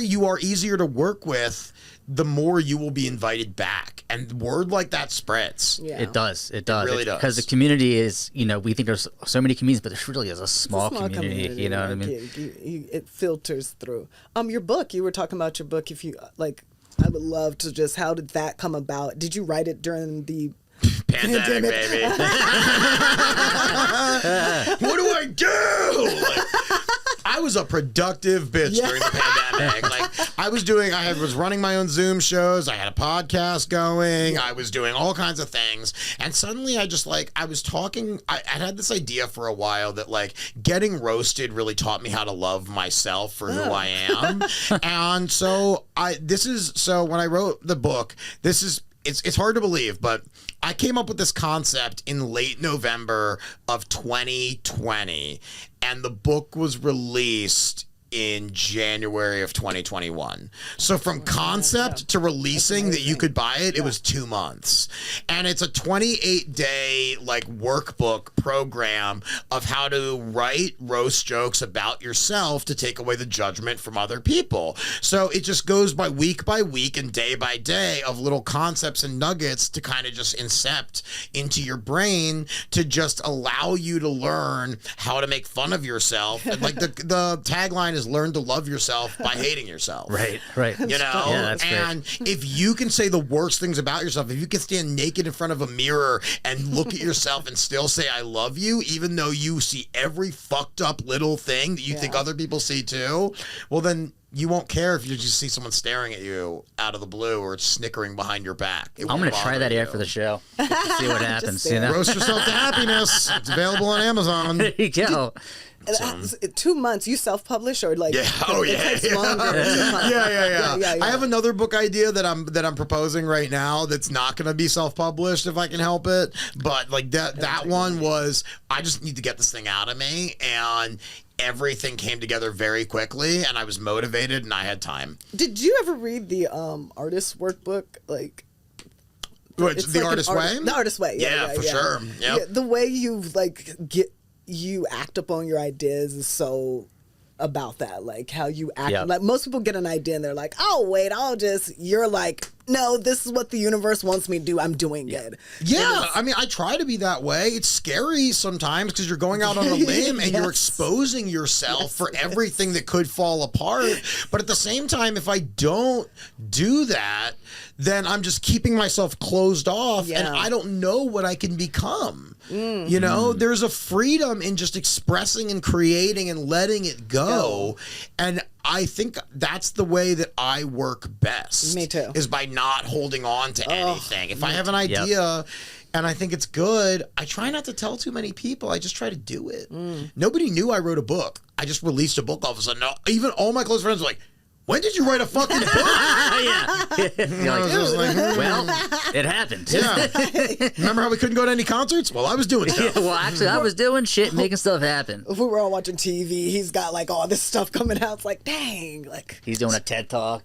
you are easier to work with, the more you will be invited back. And word like that spreads. Yeah. It does. It really does. Because the community is, we think there's so many comedians, but there really is a small community. You know what I mean? It filters through. Your book, you were talking about your book. If you like, I would love to just, how did that come about? Did you write it during the pandemic, baby? What do I do? I was a productive bitch during the pandemic. I was running my own Zoom shows. I had a podcast going. I was doing all kinds of things. And suddenly I was talking. I had this idea for a while that getting roasted really taught me how to love myself for who I am. And so when I wrote the book, it's hard to believe, but I came up with this concept in late November of 2020, and the book was released in January of 2021. So from concept to releasing that you could buy it, it was 2 months. And it's a 28-day workbook program of how to write roast jokes about yourself to take away the judgment from other people. So it just goes by week and day by day of little concepts and nuggets to kind of just incept into your brain to just allow you to learn how to make fun of yourself. And the tagline is learn to love yourself by hating yourself. Right. Yeah, that's and great. If you can say the worst things about yourself, if you can stand naked in front of a mirror and look at yourself and still say I love you, even though you see every fucked up little thing that you think other people see too, well then you won't care if you just see someone staring at you out of the blue or snickering behind your back. I'm going to try that after the show. See what happens. Roast yourself to happiness. It's available on Amazon. There you go. 2 months, you self-publish or Yeah. I have another book idea that I'm proposing right now that's not going to be self-published if I can help it. But that one was, I just need to get this thing out of me, and everything came together very quickly, and I was motivated and I had time. Did you ever read the artist workbook? The Artist Way? The Artist Way. Yeah, for sure. Yep. Yeah, the way you you act upon your ideas is so about that, how you act. Yep. Most people get an idea and they're like, oh wait, you're like, no, this is what the universe wants me to do. I'm doing it. Yeah, I mean, I try to be that way. It's scary sometimes because you're going out on a limb and you're exposing yourself for everything that could fall apart. But at the same time, if I don't do that, then I'm just keeping myself closed off and I don't know what I can become. There's a freedom in just expressing and creating and letting it go. And I think that's the way that I work best. Me too. Is by not holding on to anything. If I have an idea and I think it's good, I try not to tell too many people. I just try to do it. Nobody knew I wrote a book. I just released a book all of a sudden. Even all my close friends were like, when did you write a fucking book? Well, it happened. Yeah. Remember how we couldn't go to any concerts? Well, I was doing stuff. Well, actually, I was doing shit, making stuff happen. If we were all watching TV, he's got all this stuff coming out. It's dang. He's doing a TED Talk,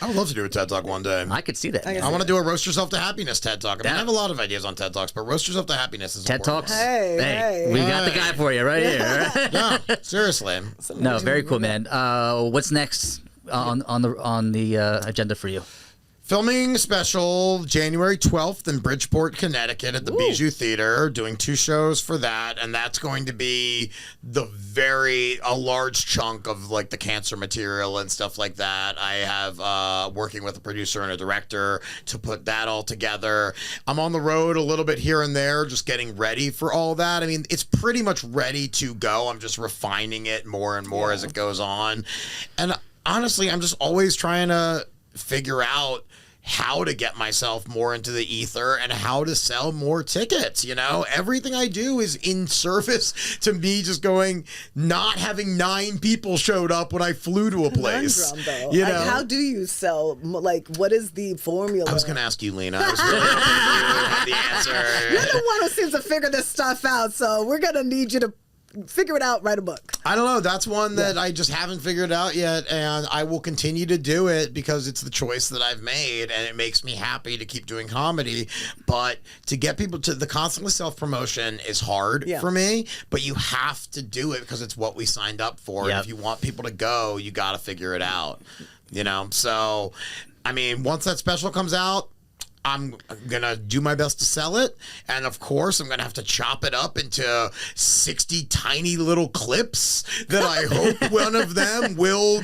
I would love to do a TED Talk one day. I could see that. I man. I want to do a Roast Yourself to Happiness TED Talk. I mean, I have a lot of ideas on TED Talks, but Roast Yourself to Happiness is TED important. Talks. Hey. We got the guy for you right here. Yeah, seriously. No, very cool, man. What's next on the agenda for you? Filming special January 12th in Bridgeport, Connecticut at the Bijou Theater, doing 2 shows for that, and that's going to be a large chunk of like the cancer material and stuff like that. I have working with a producer and a director to put that all together. I'm on the road a little bit here and there, just getting ready for all that. I mean, it's pretty much ready to go. I'm just refining it more and more as it goes on. And honestly, I'm just always trying to figure out how to get myself more into the ether and how to sell more tickets. You know, everything I do is in service to me just not having 9 people showed up when I flew to a place. Though. You know, like, how do you sell? Like, what is the formula? I was going to ask you, Lena. I was really hoping you had the answer. You're the one who seems to figure this stuff out, so we're going to need you to figure it out, write a book. I don't know. That's one that I just haven't figured out yet, and I will continue to do it because it's the choice that I've made, and it makes me happy to keep doing comedy. But to get people to the constantly self-promotion is hard for me, but you have to do it because it's what we signed up for. Yep. And if you want people to go, you got to figure it out. You know? So, I mean, once that special comes out, I'm going to do my best to sell it. And of course, I'm going to have to chop it up into 60 tiny little clips that I hope one of them will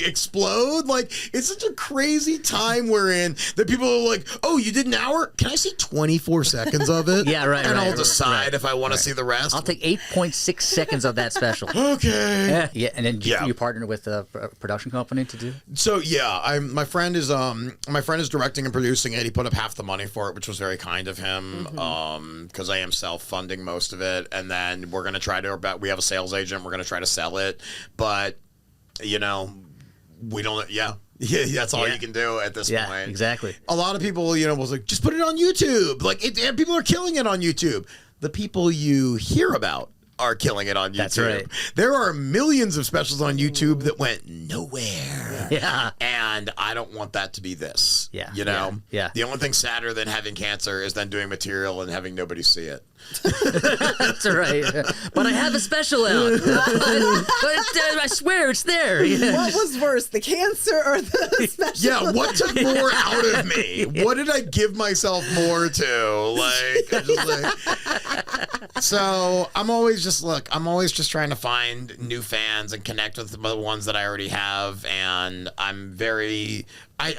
explode. Like, it's such a crazy time we're in that people are like, oh, you did an hour? Can I see 24 seconds of it? Yeah, right. And right, I'll decide if I want to see the rest. I'll take 8.6 seconds of that special. Okay. Yeah, and then you partnered with a production company to do. So yeah, my friend is directing and producing it. He put up half the money for it, which was very kind of him. Because I am self-funding most of it, and then we're gonna try to. We have a sales agent. We're gonna try to sell it, but you know, we don't. Yeah, that's all you can do at this point. Yeah, exactly. A lot of people, was like, just put it on YouTube. Like, people are killing it on YouTube. The people you hear about are killing it on YouTube. That's right. There are millions of specials on YouTube that went nowhere. Yeah. And I don't want that to be this. Yeah. You know? Yeah. The only thing sadder than having cancer is then doing material and having nobody see it. That's right. But I have a special out. I swear it's there. What was worse, the cancer or the special? Yeah, what took more out of me? What did I give myself more to? So I'm always just trying to find new fans and connect with the ones that I already have. And I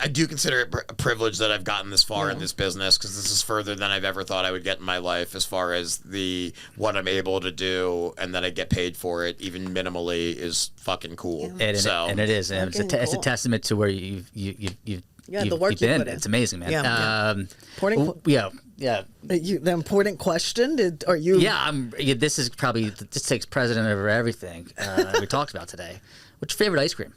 do consider it a privilege that I've gotten this far in this business, because this is further than I've ever thought I would get in my life as far as what I'm able to do, and that I get paid for it, even minimally, is fucking cool. And it is. And it's a testament to where you've the work you've you been. put in. It's amazing, man. Yeah. The important question, this is probably, this takes precedent over everything we talked about today. What's your favorite ice cream?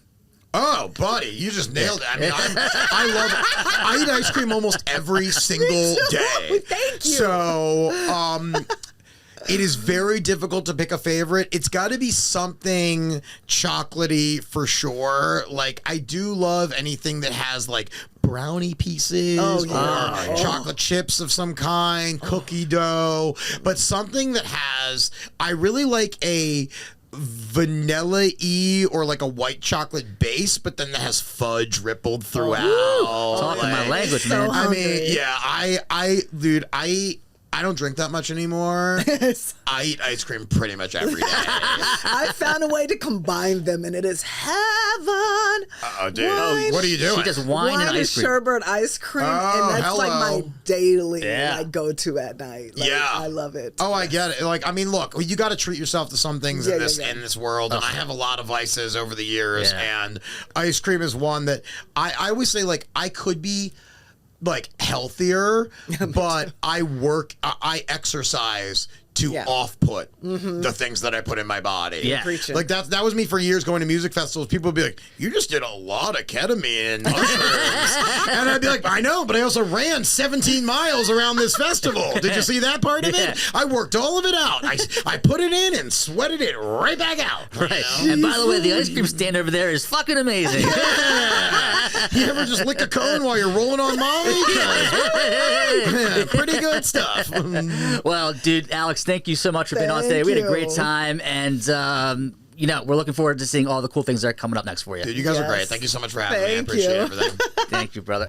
Oh, buddy, you just nailed it. I mean, I eat ice cream almost every single day. Thank you. So, it is very difficult to pick a favorite. It's got to be something chocolatey for sure. Like, I do love anything that has like brownie pieces or chocolate chips of some kind, cookie dough, but something that I really like a vanilla-y or like a white chocolate base, but then that has fudge rippled throughout. Talking my language, man. I mean, yeah, I don't drink that much anymore. I eat ice cream pretty much every day. I found a way to combine them, and it is heaven. Dude. What are you doing? She does wine and ice cream. Sherbet ice cream, and that's like my daily go-to at night. Like, I love it. Oh, I get it. Like, I mean, look, you got to treat yourself to some things in this world, and I have a lot of vices over the years, and ice cream is one that I always say, like, I could be like healthier, but I exercise to Yeah. off-put the things that I put in my body. Yeah. Preaching. Like that was me for years going to music festivals. People would be like, "You just did a lot of ketamine and mushrooms," and I'd be like, "I know, but I also ran 17 miles around this festival. Did you see that part of Yeah. it? I worked all of it out. I put it in and sweated it right back out." Right. And by the way, the ice cream stand over there is fucking amazing. You ever just lick a cone while you're rolling on Molly? 'Cause, pretty good stuff. Well, dude, Alex, thank you so much for being on today. We had a great you. time, and we're looking forward to seeing all the cool things that are coming up next for you. Dude, you guys are Yes. great. Thank you so much for having me. I Thank appreciate you. everything. Thank you, brother.